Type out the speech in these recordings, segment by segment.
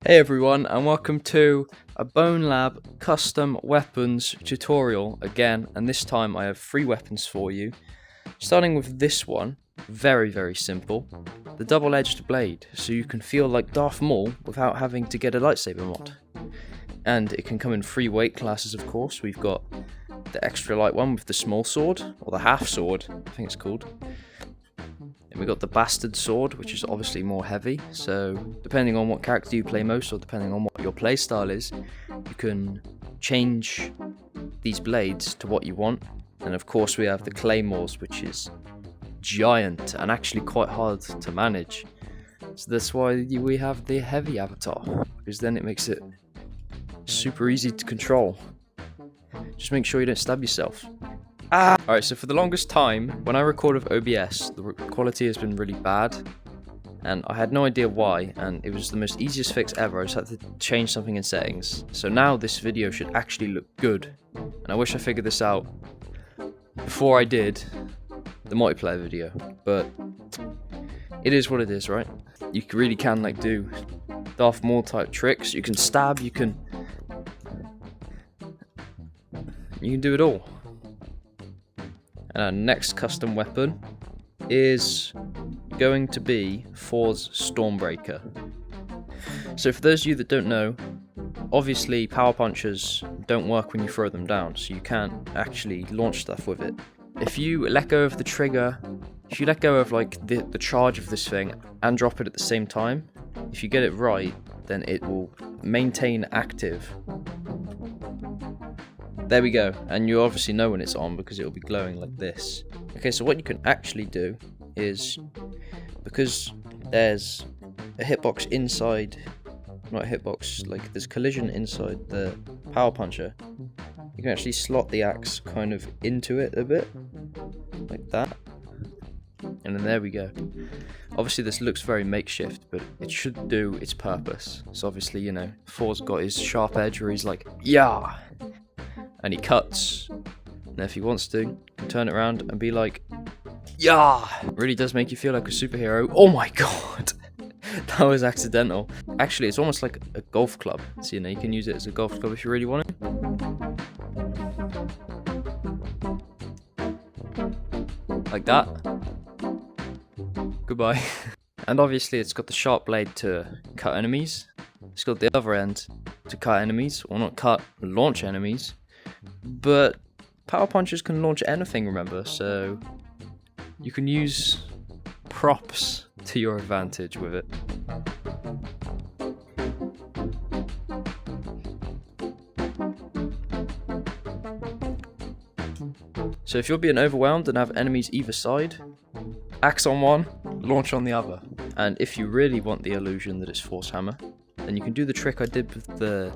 Hey everyone, and welcome to a BONELAB custom weapons tutorial again, and this time I have 3 weapons for you. Starting with this one, very simple, the double-edged blade, so you can feel like Darth Maul without having to get a lightsaber mod. And it can come in 3 weight classes, of course. We've got the extra light one with the small sword, or the half sword, I think it's called. And we got the bastard sword, which is obviously more heavy, so depending on what character you play most, or depending on what your playstyle is, you can change these blades to what you want. And of course we have the claymores, which is giant and actually quite hard to manage. So that's why we have the heavy avatar, because then it makes it super easy to control. Just make sure you don't stab yourself. Alright, so for the longest time, when I record with OBS, the quality has been really bad, and I had no idea why, and it was the most easiest fix ever. I just had to change something in settings. So now this video should actually look good, and I wish I figured this out before I did the multiplayer video, but it is what it is, right? You really can like do Darth Maul type tricks, you can stab, you can do it all. And our next custom weapon is going to be Thor's Stormbreaker. So for those of you that don't know, obviously power punches don't work when you throw them down, so you can't actually launch stuff with it. If you let go of the trigger, if you let go of like the charge of this thing and drop it at the same time, if you get it right, then it will maintain active. There we go, and you obviously know when it's on because it will be glowing like this. Okay, so what you can actually do is, because there's a hitbox inside, not a hitbox, like there's collision inside the power puncher, you can actually slot the axe kind of into it a bit, like that. And then there we go. Obviously this looks very makeshift, but it should do its purpose. So obviously, you know, Thor's got his sharp edge where he's like, yeah! And he cuts, and if he wants to, he can turn it around and be like, yeah! It really does make you feel like a superhero. Oh my god! That was accidental. Actually, it's almost like a golf club. So, you know, you can use it as a golf club if you really want to. Like that. Goodbye. And obviously it's got the sharp blade to cut enemies. It's got the other end to cut enemies, or not cut, launch enemies. But power punches can launch anything, remember, so you can use props to your advantage with it. So if you're being overwhelmed and have enemies either side, axe on one, launch on the other. And if you really want the illusion that it's Force Hammer, then you can do the trick I did with the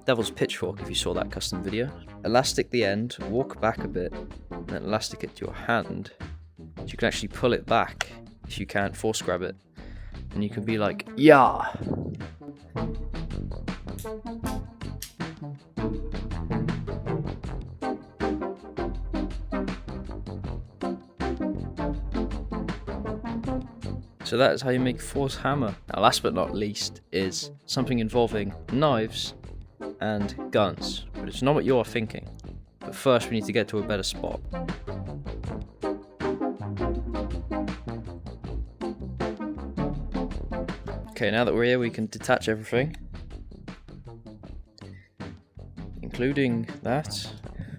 Devil's Pitchfork, if you saw that custom video. Elastic the end, walk back a bit, and then elastic it to your hand. So you can actually pull it back if you can't force grab it. And you can be like, yeah! So that is how you make Force Hammer. Now last but not least is something involving knives and guns, but it's not what you're thinking. But first we need to get to a better spot. Okay, now that we're here we can detach everything, including that.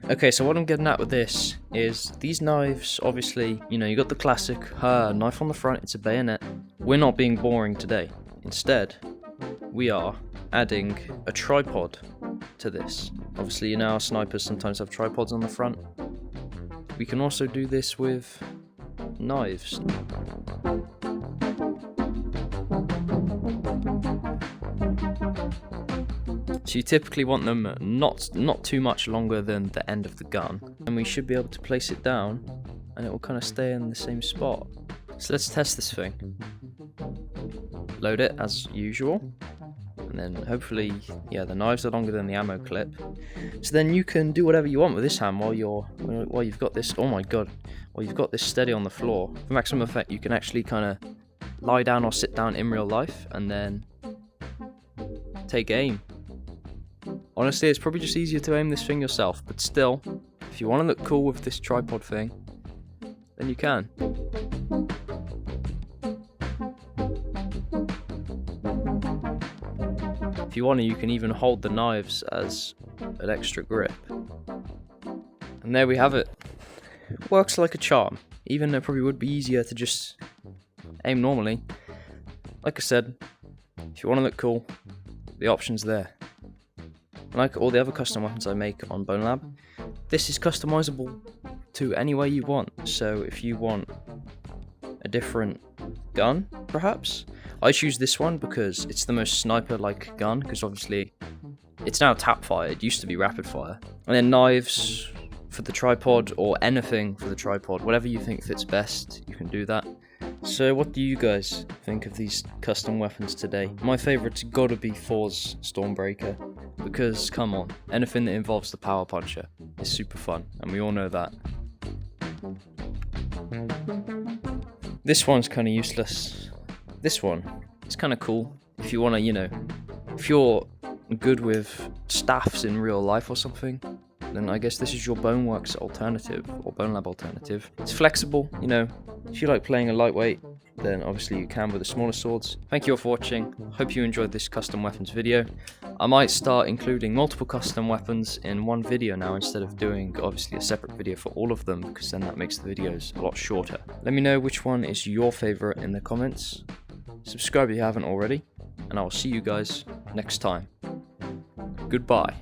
Okay, so what I'm getting at with this is these knives, obviously, you know, you got the classic knife on the front, it's a bayonet. We're not being boring today. Instead, we are adding a tripod to this. Obviously, you know, our snipers sometimes have tripods on the front. We can also do this with knives. So you typically want them not too much longer than the end of the gun, and we should be able to place it down and it will kind of stay in the same spot. So let's test this thing. Load it as usual, and then hopefully, yeah, the knives are longer than the ammo clip. So then you can do whatever you want with this hand while you've got this. Oh my god! While you've got this steady on the floor. For maximum effect, you can actually kind of lie down or sit down in real life, and then take aim. Honestly, it's probably just easier to aim this thing yourself, but still, if you want to look cool with this tripod thing, then you can. If you want to, you can even hold the knives as an extra grip. And there we have it. Works like a charm, even though it probably would be easier to just aim normally. Like I said, if you want to look cool, the option's there. Like all the other custom weapons I make on BONELAB, this is customizable to any way you want. So if you want a different gun, perhaps, I choose this one because it's the most sniper-like gun, because obviously it's now tap fire, it used to be rapid fire. And then knives for the tripod, or anything for the tripod, whatever you think fits best, you can do that. So what do you guys think of these custom weapons today? My favourite's gotta be Thor's Stormbreaker, because come on, anything that involves the power puncher is super fun, and we all know that. This one's kinda useless. This one is kinda cool if you wanna, if you're good with staffs in real life or something, then I guess this is your Boneworks alternative, or BONELAB alternative. It's flexible, if you like playing a lightweight, then obviously you can with the smaller swords. Thank you all for watching. Hope you enjoyed this custom weapons video. I might start including multiple custom weapons in one video now, instead of doing obviously a separate video for all of them, because then that makes the videos a lot shorter. Let me know which one is your favorite in the comments. Subscribe if you haven't already, and I will see you guys next time. Goodbye.